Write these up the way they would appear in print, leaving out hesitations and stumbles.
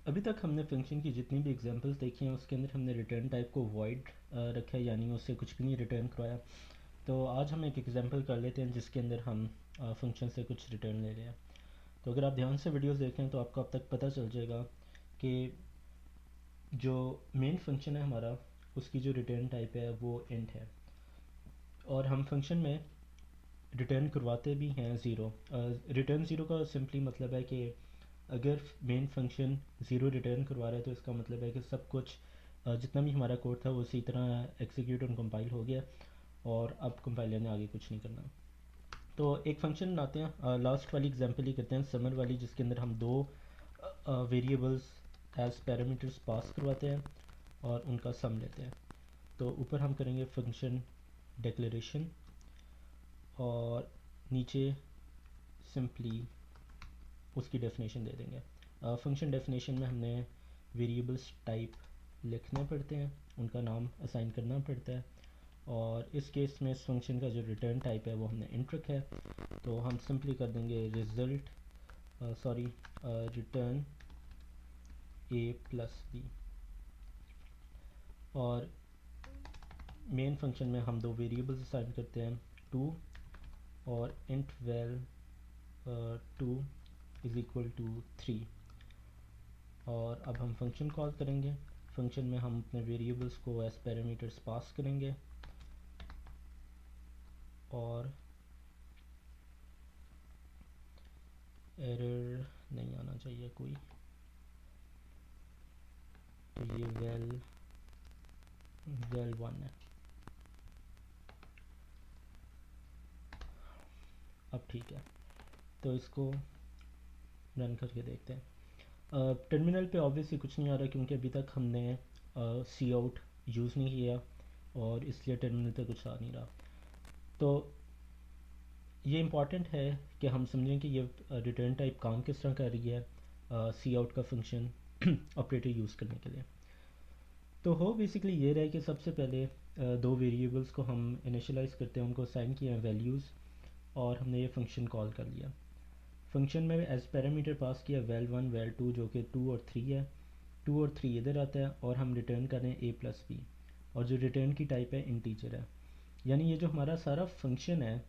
अभी तक हमने फंक्शन की जितनी भी एग्जांपल्स देखी हैं उसके अंदर हमने रिटर्न टाइप को वॉइड रखा है, यानी उससे कुछ भी नहीं रिटर्न करवाया। तो आज हम एक एग्जांपल कर लेते हैं जिसके अंदर हम फंक्शन से कुछ रिटर्न ले रहे हैं। तो अगर आप ध्यान से वीडियोस देखें तो आपको अब तक पता चल जाएगा कि जो मेन फंक्शन है हमारा, उसकी जो रिटर्न टाइप है वो इंट है, और हम फंक्शन में रिटर्न करवाते भी हैं ज़ीरो। रिटर्न ज़ीरो का सिंपली मतलब है कि अगर मेन फंक्शन ज़ीरो रिटर्न करवा रहा है तो इसका मतलब है कि सब कुछ जितना भी हमारा कोड था वो उसी तरह एग्जीक्यूट और कंपाइल हो गया, और अब कंपाइलर ने आगे कुछ नहीं करना। तो एक फंक्शन बनाते हैं, लास्ट वाली एग्जांपल ही करते हैं, समर वाली, जिसके अंदर हम दो वेरिएबल्स एज पैरामीटर्स पास करवाते हैं और उनका सम लेते हैं। तो ऊपर हम करेंगे फंक्शन डिक्लेरेशन, और नीचे सिंपली उसकी डेफिनेशन दे देंगे। फंक्शन डेफिनेशन में हमने वेरिएबल्स टाइप लिखने पड़ते हैं, उनका नाम असाइन करना पड़ता है, और इस केस में इस फंक्शन का जो रिटर्न टाइप है वो हमने इंट रखा है। तो हम सिंपली कर देंगे result, sorry, return a plus b. और मेन फंक्शन में हम दो वेरिएबल्स असाइन करते हैं, टू और int well two is equal to 3। और अब हम फंक्शन कॉल करेंगे। फंक्शन में हम अपने वेरिएबल्स को एज पैरामीटर्स पास करेंगे, और एरर नहीं आना चाहिए कोई। तो ये वेल वेल वन है। अब ठीक है, तो इसको रन करके देखते हैं। टर्मिनल पे ऑब्वियसली कुछ नहीं आ रहा क्योंकि अभी तक हमने सी आउट यूज़ नहीं किया, और इसलिए टर्मिनल पे कुछ आ नहीं रहा। तो ये इम्पॉर्टेंट है कि हम समझें कि ये रिटर्न टाइप काम किस तरह कर रही है सी आउट का फंक्शन ऑपरेटर यूज़ करने के लिए। तो हो बेसिकली ये रहा कि सबसे पहले दो वेरिएबल्स को हम इनिशियलाइज़ करते हैं, उनको असाइन किया वैल्यूज़, और हमने ये फंक्शन कॉल कर लिया। फंक्शन में एज पैरामीटर पास किया वेल वन वेल टू, जो कि टू और थ्री है। टू और थ्री इधर आता है, और हम रिटर्न कर रहे हैं ए प्लस बी, और जो रिटर्न की टाइप है इंटीजर है। यानी ये जो हमारा सारा फंक्शन है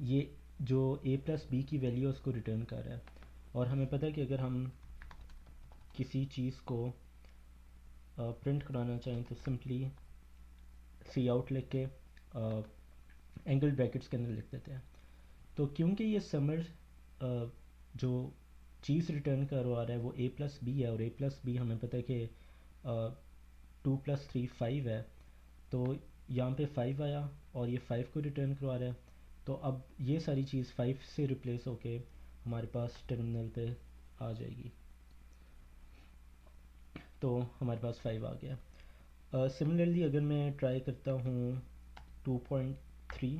ये जो ए प्लस बी की वैल्यू है उसको रिटर्न कर रहा है। और हमें पता है कि अगर हम किसी चीज़ को प्रिंट कराना चाहें तो सिंपली सी आउट लिख के एंगल ब्रैकेट्स के अंदर लिख देते हैं। तो क्योंकि ये समर जो चीज़ रिटर्न करवा रहा है वो ए प्लस बी है, और ए प्लस बी हमें पता है कि टू प्लस थ्री फाइव है, तो यहाँ पे फाइव आया और ये फाइव को रिटर्न करवा रहा है। तो अब ये सारी चीज़ फाइव से रिप्लेस होके हमारे पास टर्मिनल पे आ जाएगी। तो हमारे पास फाइव आ गया। सिमिलरली अगर मैं ट्राई करता हूँ 2.3,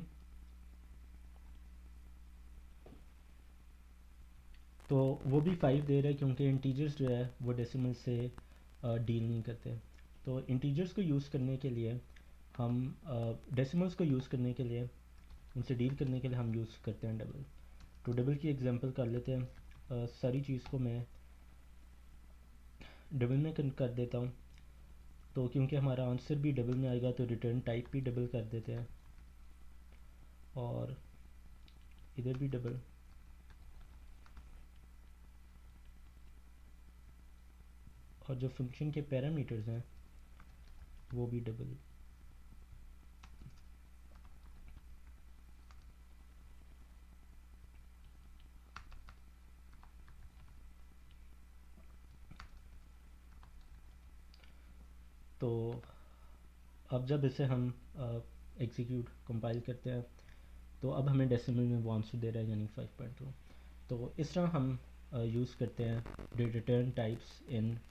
तो वो भी फाइव दे रहा है क्योंकि इंटीजर्स जो है वो डेसिमल से डील नहीं करते। तो इंटीजर्स को यूज़ करने के लिए हम डेसिमल्स को यूज़ करने के लिए, उनसे डील करने के लिए हम यूज़ करते हैं डबल। तो डबल की एग्जांपल कर लेते हैं। सारी चीज़ को मैं डबल में कर देता हूँ। तो क्योंकि हमारा आंसर भी डबल में आएगा तो रिटर्न टाइप भी डबल कर देते हैं, और इधर भी डबल। और जो फंक्शन के पैरामीटर्स हैं वो भी डबल। तो अब जब इसे हम एग्जीक्यूट कंपाइल करते हैं तो अब हमें डेसिमल में वो आंसर दे रहा है, यानी 5.2। तो इस तरह हम यूज़ करते हैं रिटर्न टाइप्स इन